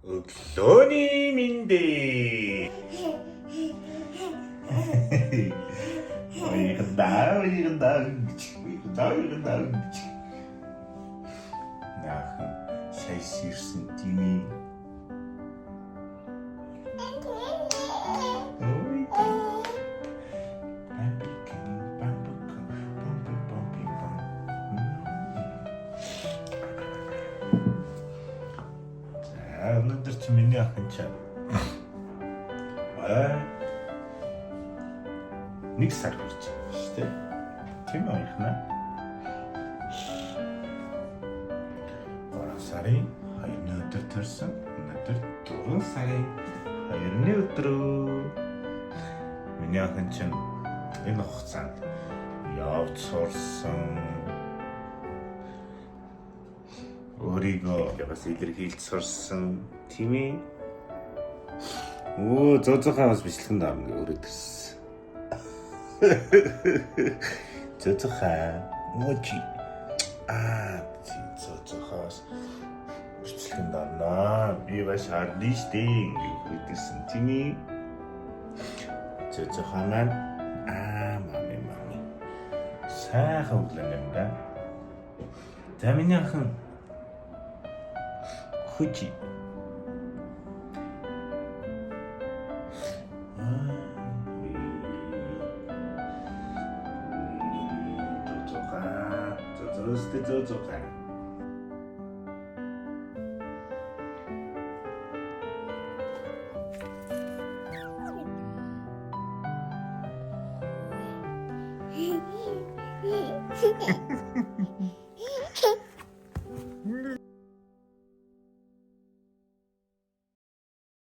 Өглөөний мэндэ. Уйгандаа. Наахан шайс ирсэн тийм ээ. Өнөөдөр чи миний ахын чаа. Нэг сар хүрч байгаа шүү дээ. Тийм үү ихнаа? 3 сарын 2-ны өдөр төрсөн. Өнөөдөр 4 сарын 2-ны өдрөө. Миний ахын чинь энэ хугацаанд явж сурсан. Өөрийгөө бас илэрхийлж сурсан тийм ээ. Зөзөхөөс бичлэгэнд орно гэж өрөөд ирсэн. Зөзөхөө мочи. Зөзөхөөс бичлэгэнд орно. Би бас хардсан гэж өрөөд ирсэн тийм ээ. Зөзөхөө маань мами. Сайхан өглөө юм да. За миний ахын Хучи. Зоцоха.